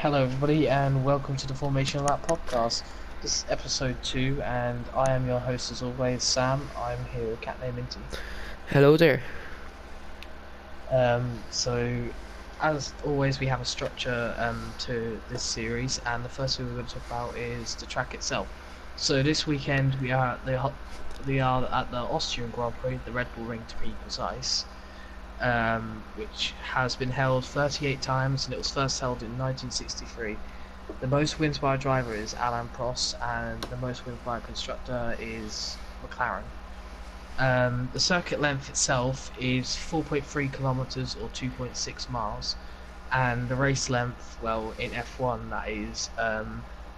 Hello, everybody, and welcome to the Formation Lab podcast. This is episode 2, and I am your host, as always, Sam. I'm here with Cat named Minty. Hello there. So, as always, we have a structure to this series, and the first thing we're going to talk about is the track itself. So, this weekend we are at the Austrian Grand Prix, the Red Bull Ring to be precise. Which has been held 38 times, and it was first held in 1963. The most wins by a driver is Alain Prost, and the most wins by a constructor is McLaren. The circuit length itself is 4.3 kilometers or 2.6 miles, and the race length, well, in F1 that is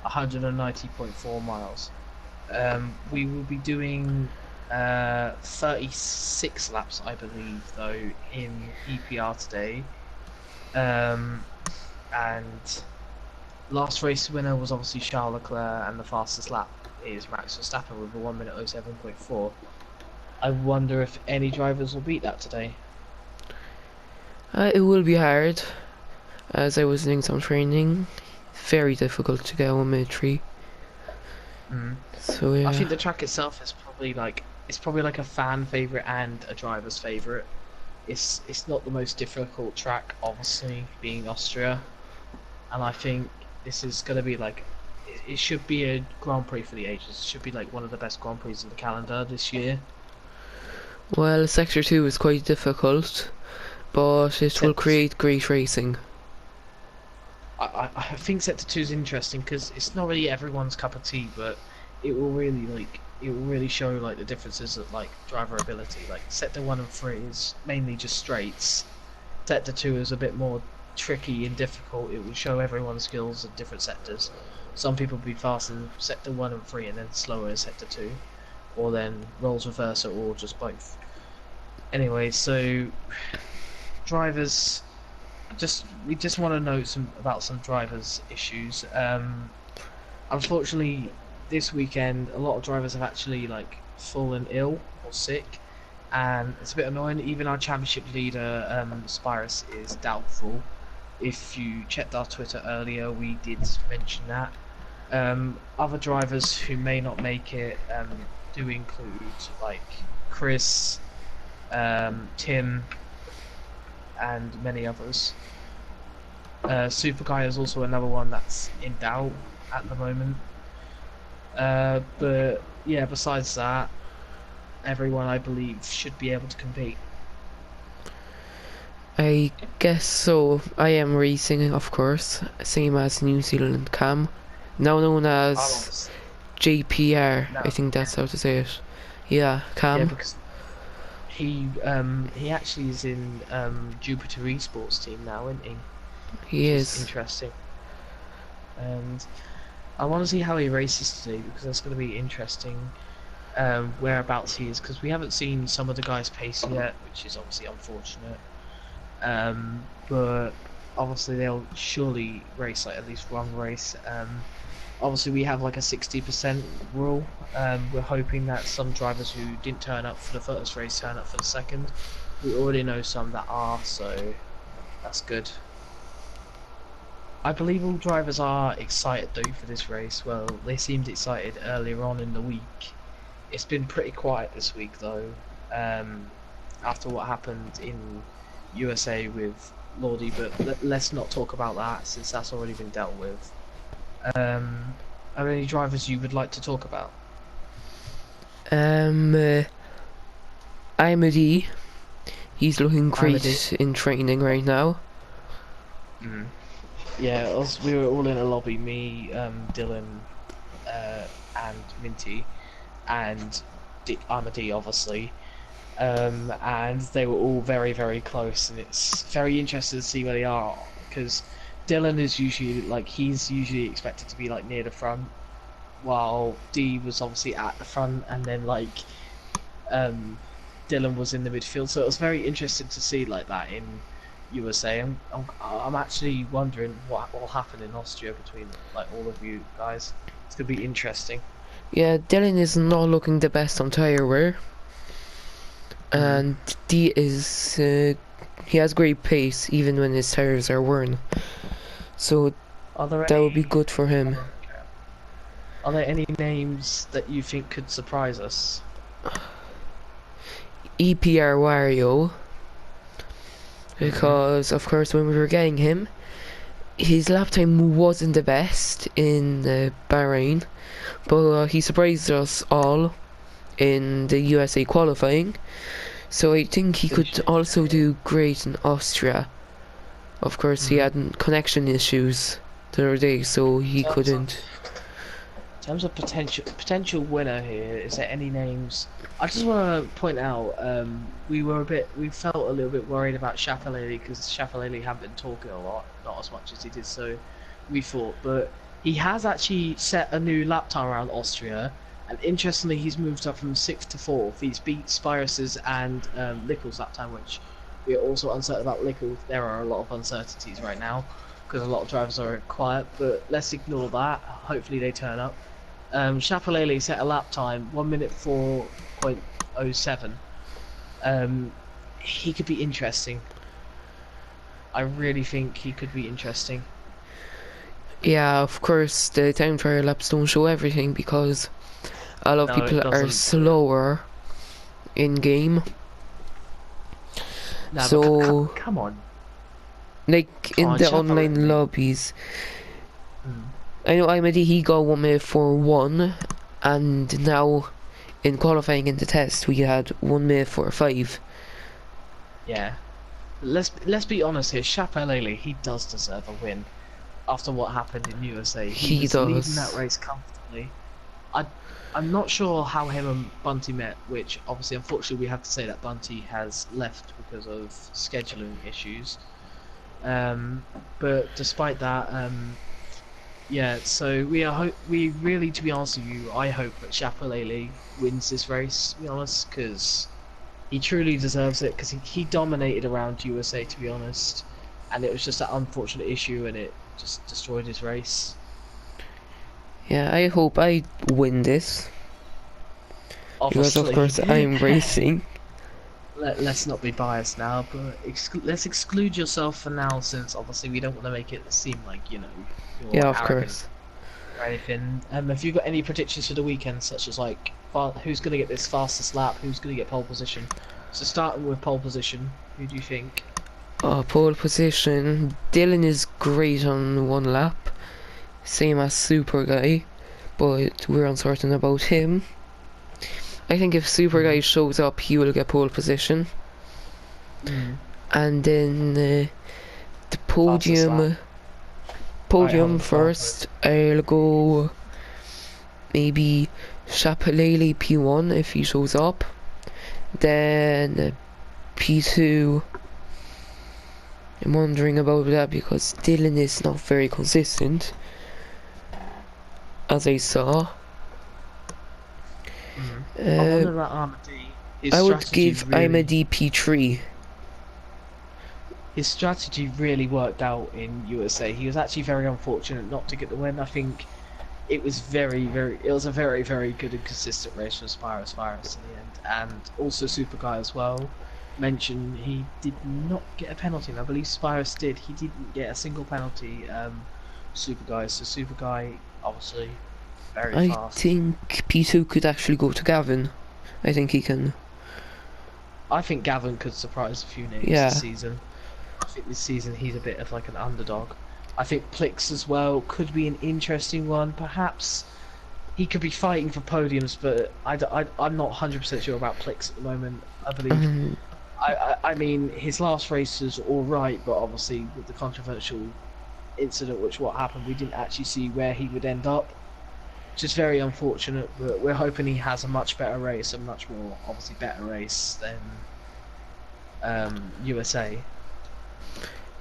190.4 miles. We will be doing 36 laps, I believe, though, in EPR today. And last race winner was obviously Charles Leclerc, and the fastest lap is Max Verstappen with a 1 minute 07.4. I wonder if any drivers will beat that today. It will be hard, as I was doing some training. Very difficult to get 1 minute 3. So yeah. I think the track itself is probably like a fan favorite and a driver's favorite. It's not the most difficult track, obviously, being Austria, and I think this is gonna be like it should be a Grand Prix for the ages. It should be like one of the best Grand Prix in the calendar this year. Well, Sector 2 is quite difficult, but it will create great racing. I think Sector 2 is interesting because it's not really everyone's cup of tea, but it will really show like the differences of like driver ability. Like Sector 1 and 3 is mainly just straights. Sector 2 is a bit more tricky and difficult. It will show everyone's skills at different sectors. Some people will be faster in Sector 1 and 3 and then slower in Sector 2, or then roles reverse or just both. Anyway, so drivers, we just want to know about some drivers' issues. Unfortunately, this weekend a lot of drivers have actually like fallen ill or sick, and it's a bit annoying. Even our championship leader, Spirus, is doubtful. If you checked our Twitter earlier, we did mention that. Other drivers who may not make it do include like Chris, Tim, and many others. Super Guy is also another one that's in doubt at the moment. But yeah, besides that, everyone I believe should be able to compete. I guess so. I am racing, of course, same as New Zealand Cam, now known as JPR. No. I think that's how to say it. Yeah, Cam. Yeah, because he actually is in Jupiter Esports team now, isn't he? He is. Interesting. And I want to see how he races today, because that's going to be interesting. Whereabouts he is, because we haven't seen some of the guys pace yet, which is obviously unfortunate. But obviously they'll surely race like at least one race. Obviously we have like a 60% rule. We're hoping that some drivers who didn't turn up for the first race turn up for the second. We already know some that are, so that's good. I believe all drivers are excited though for this race. Well, they seemed excited earlier on in the week. It's been pretty quiet this week though, after what happened in USA with Lordy, but let's not talk about that since that's already been dealt with. Are there any drivers you would like to talk about? Imad. He's looking great in training right now. Yeah, we were all in a lobby, me, Dylan, and Minty, and Imad obviously. And they were all very, very close, and it's very interesting to see where they are, because Dylan is usually he's usually expected to be like near the front, while D was obviously at the front, and then Dylan was in the midfield. So it was very interesting to see like that in USA. I'm actually wondering what will happen in Austria between like all of you guys. It's gonna be interesting. Yeah, Dylan is not looking the best on tire wear. And D he has great pace even when his tires are worn. So Are there That would be any? good for him. Are there any names that you think could surprise us? EPR Wario, Hmm. because of course when we were getting him, his lap time wasn't the best in Bahrain, but he surprised us all in the USA qualifying. So I think he could Appreciate also it. do great in Austria. Of course, he Hmm. had connection issues the other day, so he terms of couldn't. in terms of potential winner here, is there any names? I just want to point out, we felt a little bit worried about Shafalele because Shafalele hadn't been talking a lot, not as much as he did, so we thought, but he has actually set a new lap time around Austria, and interestingly, he's moved up from sixth to fourth. He's beat Spirus's and Lickle's lap time, which we are also uncertain about Lickle. There are a lot of uncertainties right now because a lot of drivers are quiet, but let's ignore that. Hopefully, they turn up. Chapelele set a lap time 1 minute 4.07. He could be interesting. I really think he could be interesting. Yeah, of course, the time trial laps don't show everything because a lot of No, it people are doesn't. But slower in game. no, but So, come on, like come in on, the online Chapelele. lobbies, Mm. I know Imedy he got 1 minute for one, and now in qualifying in the test we had 1 minute for five. Yeah. Let's be honest here. Chapelele, he does deserve a win after what happened in USA. He He was leading that does. race comfortably. I I'm not sure how him and Bunty met, which obviously unfortunately we have to say that Bunty has left because of scheduling issues. Um, but despite that, yeah. So we really, to be honest with you, I hope that Chapelele wins this race. To be honest, because he truly deserves it. Because he dominated around USA, to be honest, and it was just that unfortunate issue, and it just destroyed his race. Yeah, I hope I win this because of Obviously, course I'm racing. let's not be biased now, but let's exclude yourself for now, since obviously we don't want to make it seem like you're Yeah, of arrogant course. or anything. Have you got any predictions for the weekend, such as like who's going to get this fastest lap, who's going to get pole position? So starting with pole position, who do you think? Pole position. Dylan is great on one lap, same as Super Guy, but we're uncertain about him. I think if Super Guy Mm. shows up, he will get pole position. Mm. And then the Fastest lap. Right, hold podium on, 12 first. I'll go maybe Chapelele P1 if he shows up. Then P2. I'm wondering about that because Dylan is not very consistent, as I saw. Mm. I Uh, wonder about Armady. His I would strategy give I'm a really DP3. his strategy really worked out in USA. He was actually very unfortunate not to get the win. I think it was a very, very good and consistent race for Spirus in the end. And also Super Guy as well. Mentioned he did not get a penalty, and I believe Spirus did. He didn't get a single penalty, Super Guy. So Super Guy obviously very I fast. think P2 could actually go to Gavin. I think he can. I think Gavin could surprise a few names this Yeah. season. I think this season he's a bit of like an underdog. I think Plix as well could be an interesting one. Perhaps he could be fighting for podiums, but I'm not 100% sure about Plix at the moment. I believe. Um, I mean, his last race was all right, but obviously with the controversial incident, which what happened, we didn't actually see where he would end up, which is very unfortunate. But we're hoping he has a much better race, a much more obviously better race than USA.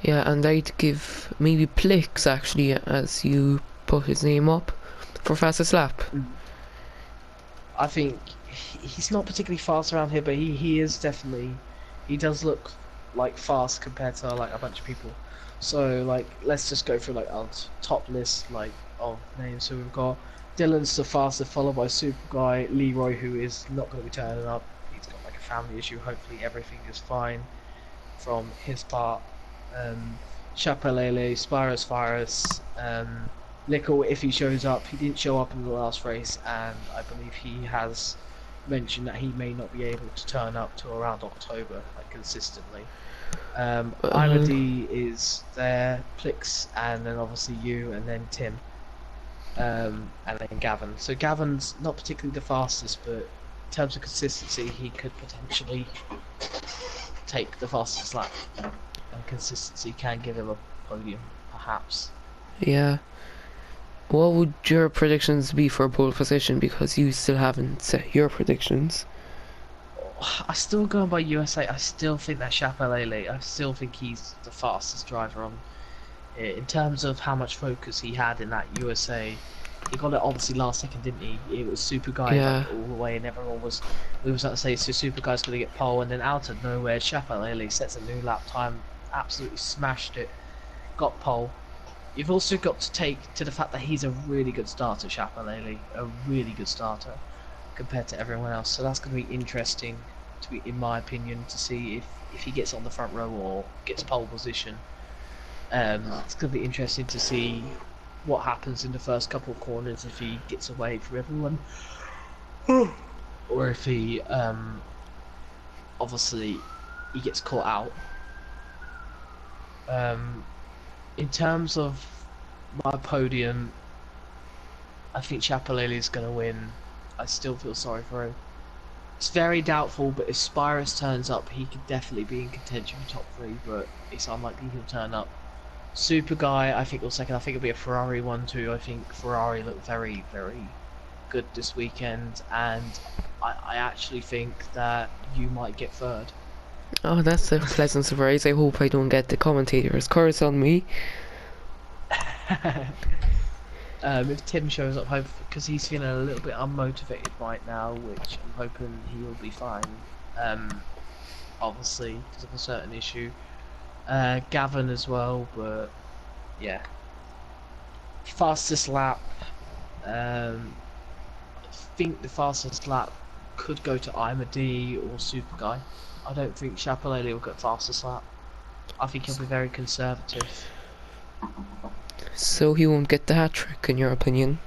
yeah, and I'd give maybe Plix actually as you put his name up for fastest lap. I think he's not particularly fast around here, but he is definitely he does look like fast compared to like a bunch of people. So like let's just go through like our top list like of names. So we've got Dylan's the fastest, followed by Super Guy, Leroy, who is not going to be turning up. He's got like a family issue. Hopefully everything is fine from his part. Um, Chapelele, Spiros Virus, Lickle if he shows up. He didn't show up in the last race, and I believe he has mentioned that he may not be able to turn up to around October, like consistently. Uh, Imadi is there, Plix, and then obviously you, and then Tim, and then Gavin. So Gavin's not particularly the fastest, but in terms of consistency, he could potentially take the fastest lap, and consistency can give him a podium, perhaps. yeah. What would your predictions be for pole position? Because you still haven't set your predictions. I still going by USA. I still think that Chapelele. I still think he's the fastest driver on. In terms of how much focus he had in that USA, he got it obviously last second, didn't he? It was Super Guy Yeah, like all the way, and everyone was. We was about to say so. Super Guy's going to get pole, and then out of nowhere, Chapelele sets a new lap time. Absolutely smashed it. Got pole. You've also got to take to the fact that he's a really good starter, Chapelele, a really good starter compared to everyone else. So that's going to be interesting, to be, in my opinion, to see if he gets on the front row or gets pole position. It's going to be interesting to see what happens in the first couple of corners if he gets away from everyone, or if he obviously he gets caught out. Um, in terms of my podium, I think Chapelele is going to win. I still feel sorry for him. It's very doubtful, but if Spyrus turns up, he could definitely be in contention for top three, but it's unlikely he'll turn up. Super Guy, I think will second. I think it'll be a Ferrari 1-2. I think Ferrari looked very, very good this weekend, and I actually think that you might get third. oh, that's a pleasant surprise. I hope I don't get the commentator's curse on me. If Tim shows up, hope because he's feeling a little bit unmotivated right now, which I'm hoping he will be fine. Obviously because of a certain issue. Gavin as well, but yeah. Fastest lap. I think the fastest lap could go to Imad or Super Guy. I don't think Chapelele will get fastest lap. I think he'll be very conservative. So he won't get the hat trick, in your opinion?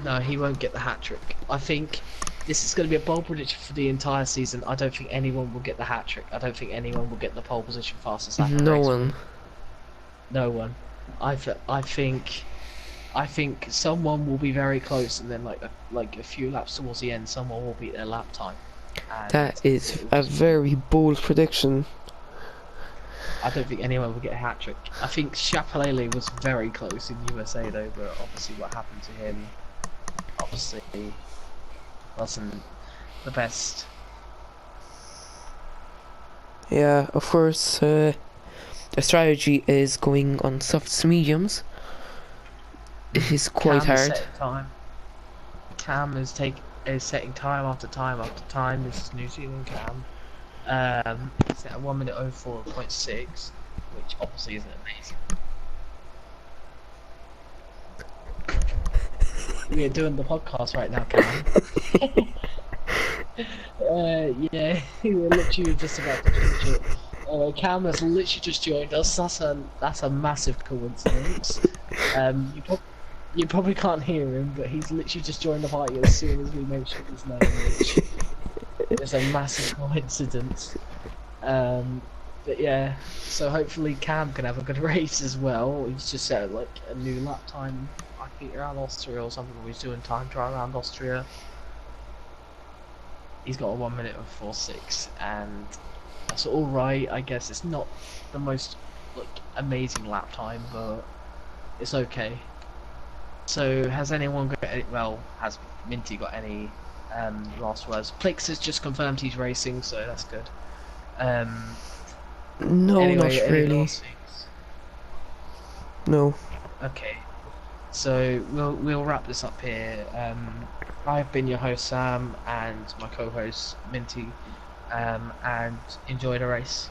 No, he won't get the hat trick. I think this is going to be a bold prediction for the entire season. I don't think anyone will get the hat trick. I don't think anyone will get the pole position fastest lap in No race one. one. No one. I think someone will be very close, and then like a few laps towards the end, someone will beat their lap time. And That is it'll a just be, very bold prediction. I don't think anyone will get a hat trick. I think Chapelele was very close in USA though, but obviously what happened to him, obviously wasn't the best. Yeah, of course, the strategy is going on softs to mediums. It is quite Cam is hard. setting time. Cam is setting time after time after time. This is New Zealand Cam. He's at 1 minute 04.6, which obviously isn't amazing. We are doing the podcast right now, Cam. Yeah, we're literally just about to finish it. Cam has literally just joined us. That's a massive coincidence. You probably can't hear him, but he's literally just joined the party as soon as we mentioned his name, which is a massive coincidence. But yeah, so hopefully Cam can have a good race as well. He's just set like a new lap time, I think around Austria or something. He's doing time trial around Austria. He's got a 1 minute of 4.6, and that's all right. I guess it's not the most like amazing lap time, but it's okay. So has anyone got any, well, has Minty got any last words? Plix has just confirmed he's racing, so that's good. No, Anyway, not any really. last things? No. Okay, so we'll wrap this up here. I've been your host Sam and my co-host Minty, and enjoy the race.